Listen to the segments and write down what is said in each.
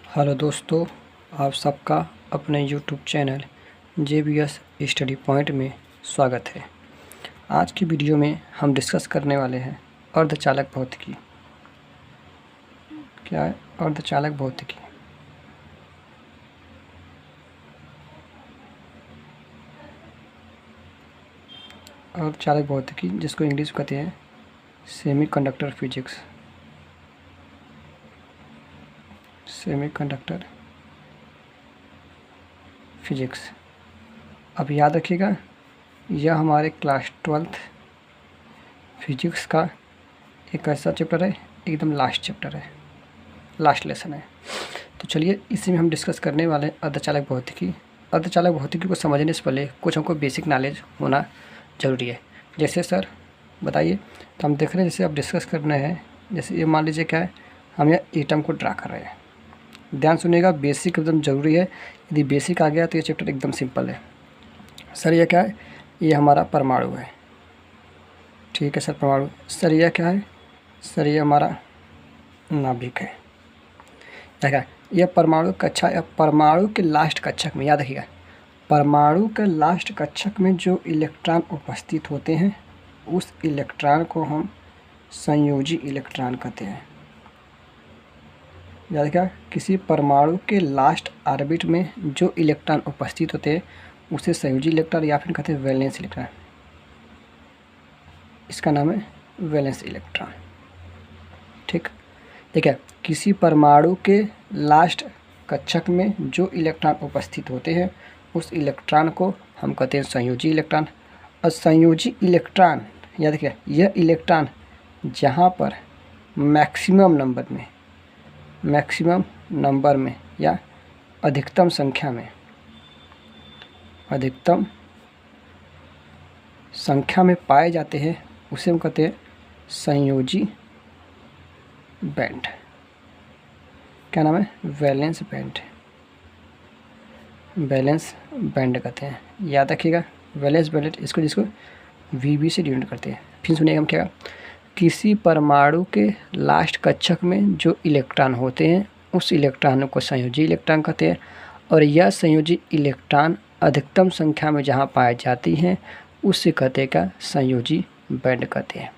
Hello दोस्तों, आप सबका अपने YouTube channel JBS study point में स्वागत है। आज की वीडियो में हम डिस्कस करने वाले हैं अर्धचालक भौतिकी। क्या है अर्धचालक भौतिकी? अर्धचालक भौतिकी जिसको इंग्लिश में कहते हैं सेमीकंडक्टर फिजिक्स। Semiconductor physics. अब याद रखिएगा, यह हमारे क्लास 12th फिजिक्स का एक ऐसा चैप्टर है, एकदम लास्ट चैप्टर है, लास्ट लेसन है। तो चलिए इसी में हम डिस्कस करने वाले हैं अर्धचालक भौतिकी। अर्धचालक भौतिकी को समझने से पहले कुछ हमको बेसिक नॉलेज होना ज़रूरी है। जैसे सर बताइए, तो हम देख रहे हैं, जैसे अब डिस्कस करना है, जैसे ये मान लीजिए क्या है, हम यहाँ एटम को ड्रा कर रहे हैं। ध्यान सुनिएगा, बेसिक एकदम ज़रूरी है। यदि बेसिक आ गया तो ये चैप्टर एकदम सिंपल है। सर ये क्या है? ये हमारा परमाणु है, ठीक है सर, परमाणु। सर ये क्या है? सर ये हमारा नाभिक है। देखा, यह परमाणु कक्षा या परमाणु के लास्ट कक्षक में, याद रखिएगा, परमाणु के लास्ट कक्षक में जो इलेक्ट्रॉन उपस्थित होते हैं उस इलेक्ट्रॉन को हम संयोजी इलेक्ट्रॉन कहते हैं। याद रखिएगा, किसी परमाणु के लास्ट ऑर्बिट में जो इलेक्ट्रॉन उपस्थित होते हैं उसे संयोजी इलेक्ट्रॉन या फिर कहते हैं वैलेंस इलेक्ट्रॉन। इसका नाम है वैलेंस इलेक्ट्रॉन। ठीक, देखिए, किसी परमाणु के लास्ट कक्षक में जो इलेक्ट्रॉन उपस्थित होते हैं उस इलेक्ट्रॉन को हम कहते हैं संयोजी इलेक्ट्रॉन। और संयोजी इलेक्ट्रॉन, याद रखिए, यह इलेक्ट्रॉन जहाँ पर मैक्सिमम नंबर में या अधिकतम संख्या में पाए जाते हैं उसे हम कहते हैं संयोजी बैंड। क्या नाम है? Valence band. वैलेंस बैंड कहते हैं, याद रखिएगा, वैलेंस बैंड इसको, जिसको VB से डिनोट करते हैं। फिर सुनिएगा हम क्या, किसी परमाणु के लास्ट कक्षक में जो इलेक्ट्रॉन होते हैं उस इलेक्ट्रॉन को संयोजी इलेक्ट्रॉन कहते हैं। और यह संयोजी इलेक्ट्रॉन अधिकतम संख्या में जहाँ पाए जाती हैं उससे कहते हैं क्या? संयोजी बैंड कहते हैं।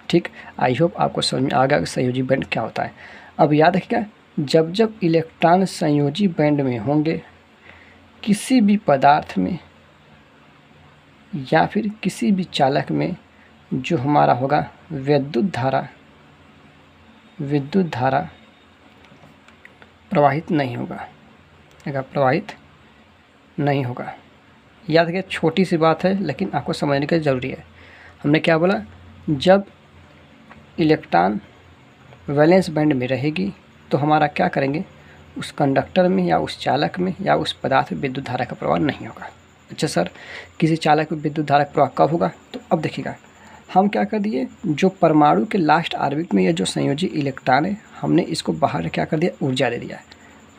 ठीक, आई होप आपको समझ में आ गया कि संयोजी बैंड क्या होता है। अब याद रखिएगा, जब जब इलेक्ट्रॉन संयोजी बैंड में होंगे किसी भी पदार्थ में या फिर किसी भी चालक में, जो हमारा होगा विद्युत धारा प्रवाहित नहीं होगा। प्रवाहित नहीं होगा। याद रखिए, छोटी सी बात है लेकिन आपको समझने की ज़रूरी है। हमने क्या बोला? जब इलेक्ट्रॉन वैलेंस बैंड में रहेगी तो हमारा क्या करेंगे, उस कंडक्टर में या उस चालक में या उस पदार्थ में विद्युत धारा का प्रवाह नहीं होगा। अच्छा सर, किसी चालक में विद्युत धारा का प्रवाह कब होगा? तो अब देखिएगा, हम क्या कर दिए, जो परमाणु के लास्ट ऑर्बिट में ये जो संयोजी इलेक्ट्रॉन है, हमने इसको बाहर क्या कर दिया? ऊर्जा दे दिया।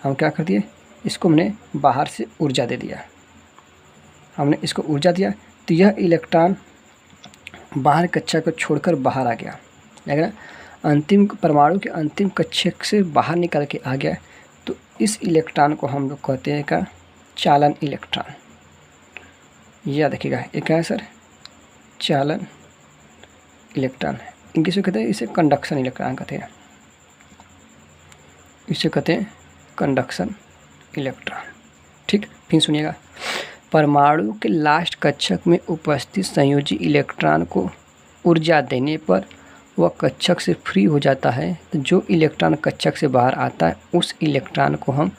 हम क्या कर दिए? इसको हमने बाहर से ऊर्जा दे दिया। हमने इसको ऊर्जा दिया तो यह इलेक्ट्रॉन बाहर कक्षा को छोड़कर बाहर आ गया। लेकिन अंतिम परमाणु के अंतिम कक्षक से बाहर निकल के आ गया, तो इस इलेक्ट्रॉन को हम लोग कहते हैं का चालन इलेक्ट्रॉन। याद रखिएगा, ये क्या है सर? चालन इलेक्ट्रॉन। इंग्लिश में कहते हैं इसे कंडक्शन इलेक्ट्रॉन कहते हैं। इसे कहते हैं कंडक्शन इलेक्ट्रॉन। ठीक, फिर सुनिएगा, परमाणु के लास्ट कक्षक में उपस्थित संयोजी इलेक्ट्रॉन को ऊर्जा देने पर वह कक्षक से फ्री हो जाता है। तो जो इलेक्ट्रॉन कक्षक से बाहर आता है उस इलेक्ट्रॉन को हम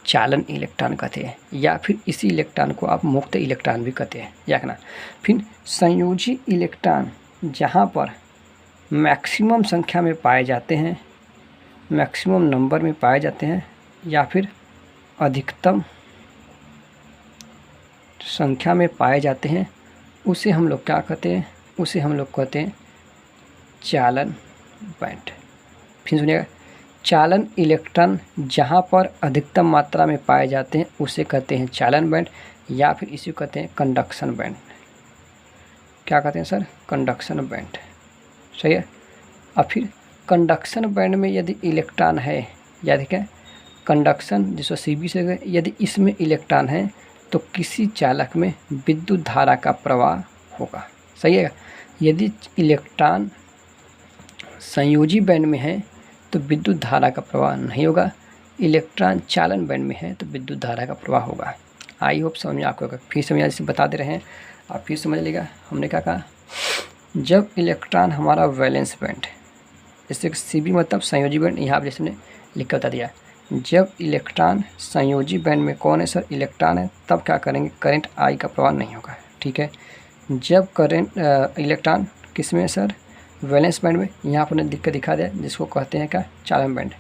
चालन इलेक्ट्रॉन कहते हैं, या फिर इसी इलेक्ट्रॉन को आप मुक्त इलेक्ट्रॉन भी कहते हैं। याद रखना। फिर संयोजी इलेक्ट्रॉन जहाँ पर मैक्सिमम संख्या में पाए जाते हैं, मैक्सिमम नंबर में पाए जाते हैं, या फिर अधिकतम संख्या में पाए जाते हैं, उसे हम लोग क्या कहते हैं? उसे हम लोग कहते हैं चालन बैंड। फिर सुनिएगा, चालन इलेक्ट्रॉन जहाँ पर अधिकतम मात्रा में पाए जाते हैं उसे कहते हैं चालन बैंड, या फिर इसे कहते हैं कंडक्शन बैंड। क्या कहते हैं सर? Conduction band. सही है। और फिर कंडक्शन बैंड में यदि इलेक्ट्रॉन है, याद रखें, कंडक्शन जिसको Cb से गए, यदि इसमें इलेक्ट्रॉन है तो किसी चालक में विद्युत धारा का प्रवाह होगा। सही है। यदि इलेक्ट्रॉन संयोजी बैंड में है तो विद्युत धारा का प्रवाह नहीं होगा। इलेक्ट्रॉन चालन बैंड में है तो विद्युत धारा का प्रवाह होगा। आई होप समझ में आपको होगा। फिर समझ जैसे बता दे रहे हैं, आप फिर समझ लीजिएगा। हमने क्या कहा, जब इलेक्ट्रॉन हमारा वैलेंस बैंड, जैसे Cb मतलब संयोजी बैंड, यहाँ पर जैसे हमने लिख कर बता दिया, जब इलेक्ट्रॉन संयोजी बैंड में कौन है सर, इलेक्ट्रॉन है, तब क्या करेंगे, करंट I का प्रवाह नहीं होगा। ठीक है। जब करंट इलेक्ट्रॉन किस में सर, वैलेंस बैंड में, यहाँ पर लिख कर दिखा दिया, जिसको कहते हैं क्या, चालन बैंड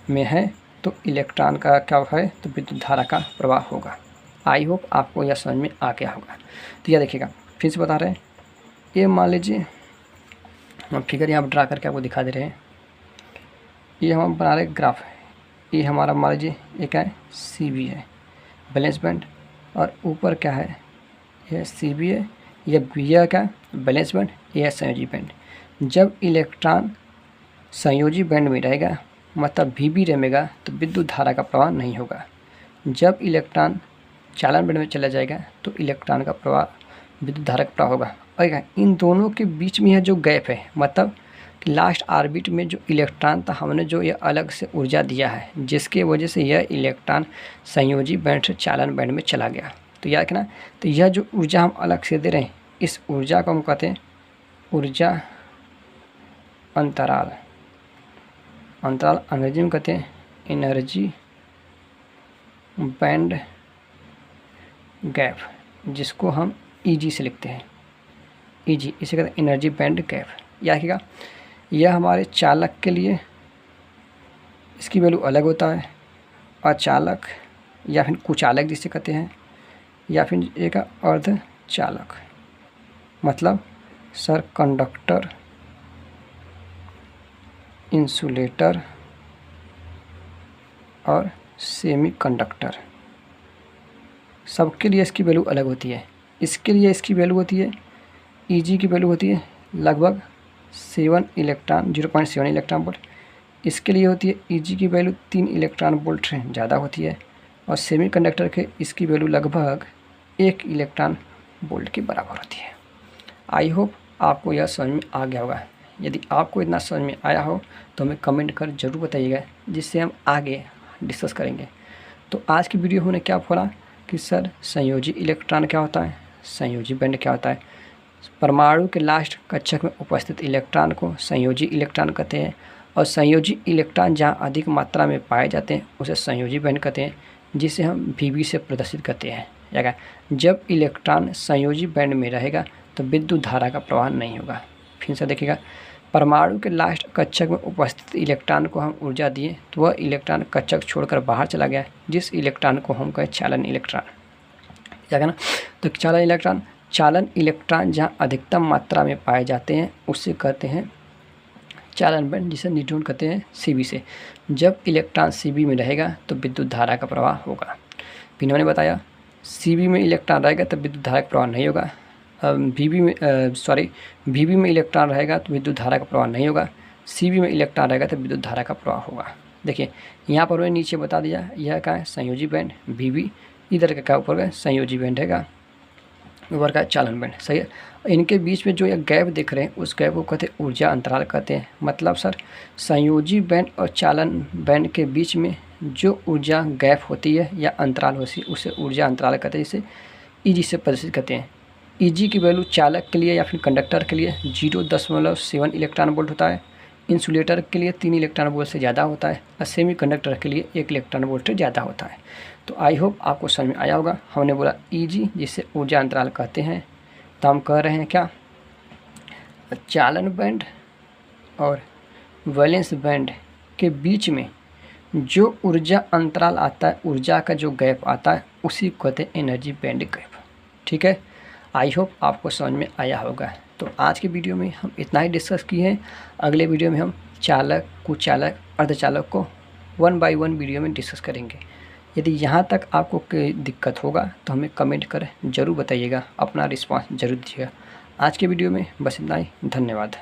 में है, तो इलेक्ट्रॉन का क्या है, तो विद्युत धारा का प्रवाह होगा। आई होप आपको यह समझ में आ गया होगा। तो यह देखिएगा, फिर से बता रहे हैं, ये मान लीजिए हम फिगर यहाँ पर ड्रा करके आपको दिखा दे रहे हैं। ये हम बना रहे ग्राफ है, ये हमारा मान लीजिए ये क्या है, Cb है बैलेंस बैंड, और ऊपर क्या है, यह Cb है, यह B क्या बैलेंस बैंड, यह है संयोजी बैंड। जब इलेक्ट्रॉन संयोजी बैंड में रहेगा मतलब Vb रहेगा तो विद्युत धारा का प्रवाह नहीं होगा। जब इलेक्ट्रॉन चालन बैंड में चला जाएगा तो इलेक्ट्रॉन का प्रवाह, विद्युत धारा का प्रवाह होगा। और इन दोनों के बीच में यह जो गैप है, मतलब लास्ट ऑर्बिट में जो इलेक्ट्रॉन था, हमने जो ये अलग से ऊर्जा दिया है, जिसके वजह से यह इलेक्ट्रॉन संयोजी बैंड से चालन बैंड में चला गया। तो याद रखना, तो यह जो ऊर्जा हम अलग से दे रहे हैं, इस ऊर्जा को हम कहते हैं ऊर्जा अंतराल। अंतराल अंग्रेजी में कहते हैं एनर्जी बैंड गैप, जिसको हम Eg से लिखते हैं, Eg, इसे कहते हैं एनर्जी बैंड गैप। याद रखिएगा, यह हमारे चालक के लिए इसकी वैल्यू अलग होता है, अचालक या फिर कुचालक जिसे कहते हैं, या फिर एक अर्धचालक, मतलब सर कंडक्टर, इंसुलेटर और सेमीकंडक्टर, सबके लिए इसकी वैल्यू अलग होती है। इसके लिए इसकी वैल्यू होती है, Eg की वैल्यू होती है लगभग 0.7 इलेक्ट्रॉन वोल्ट। इसके लिए होती है Eg की वैल्यू 3 इलेक्ट्रॉन वोल्ट से ज़्यादा होती है, और सेमीकंडक्टर के इसकी वैल्यू लगभग 1 इलेक्ट्रॉन वोल्ट के बराबर होती है। आई होप आपको यह समझ में आ गया होगा। यदि आपको इतना समझ में आया हो तो हमें कमेंट कर ज़रूर बताइएगा, जिससे हम आगे डिस्कस करेंगे। तो आज की वीडियो हमने क्या पढ़ा कि सर संयोजी इलेक्ट्रॉन क्या होता है, संयोजी बैंड क्या होता है, परमाणु के लास्ट कक्षक में उपस्थित इलेक्ट्रॉन को संयोजी इलेक्ट्रॉन कहते हैं, और संयोजी इलेक्ट्रॉन जहाँ अधिक मात्रा में पाए जाते हैं उसे संयोजी बैंड कहते हैं, जिसे हम Vb से प्रदर्शित करते हैं। या जब इलेक्ट्रॉन संयोजी बैंड में रहेगा तो विद्युत धारा का प्रवाह नहीं होगा। फिर से देखिएगा, परमाणु के लास्ट कक्षक में उपस्थित इलेक्ट्रॉन को हम ऊर्जा दिए तो वह इलेक्ट्रॉन कक्षक छोड़कर बाहर चला गया, जिस इलेक्ट्रॉन को हम कहें चालन इलेक्ट्रॉन। क्या कहना, तो चालन इलेक्ट्रॉन जहाँ अधिकतम मात्रा में पाए जाते हैं उसे कहते हैं चालन बैंड, जिसे न्यूट्रॉन कहते हैं Cb से। जब इलेक्ट्रॉन Cb में रहेगा तो विद्युत धारा का प्रवाह होगा। फिर मैंने बताया Cb में इलेक्ट्रॉन रहेगा तो विद्युत धारा का प्रवाह नहीं होगा। Vb में इलेक्ट्रॉन रहेगा तो विद्युत धारा का प्रवाह नहीं होगा। Cb में इलेक्ट्रॉन रहेगा तो विद्युत धारा का प्रवाह होगा। देखिए यहाँ पर मैंने नीचे बता दिया, यह क्या है, संयोजी बैंड Vb, इधर का क्या ऊपर का संयोजी बैंड है, ऊपर का चालन बैंड। सही है। इनके बीच में जो यह गैप देख रहे हैं उस गैप को कहते हैं ऊर्जा अंतराल कहते हैं। मतलब सर संयोजी बैंड और चालन बैंड के बीच में जो ऊर्जा गैप होती है या अंतराल होती है उसे ऊर्जा अंतराल कहते हैं, इसे Eg से प्रदर्शित करते हैं। Eg की वैल्यू चालक के लिए या फिर कंडक्टर के लिए 0.7 इलेक्ट्रॉन वोल्ट होता है, इंसुलेटर के लिए 3 इलेक्ट्रॉन वोल्ट से ज़्यादा होता है, और सेमीकंडक्टर के लिए 1 इलेक्ट्रॉन वोल्ट से ज़्यादा होता है। तो आई होप आपको समझ में आया होगा। हमने बोला Eg जिसे ऊर्जा अंतराल कहते हैं, तो हम कह रहे हैं क्या, चालन बैंड और वैलेंस बैंड के बीच में जो ऊर्जा अंतराल आता है, ऊर्जा का जो गैप आता है, उसी को कहते हैं एनर्जी बैंड गैप। ठीक है, आई होप आपको समझ में आया होगा। तो आज के वीडियो में हम इतना ही डिस्कस किए हैं। अगले वीडियो में हम चालक, कुचालक, अर्धचालक को 1 बाय 1 वीडियो में डिस्कस करेंगे। यदि यहाँ तक आपको कोई दिक्कत होगा तो हमें कमेंट कर ज़रूर बताइएगा, अपना रिस्पांस ज़रूर दीजिएगा। आज के वीडियो में बस इतना ही, धन्यवाद।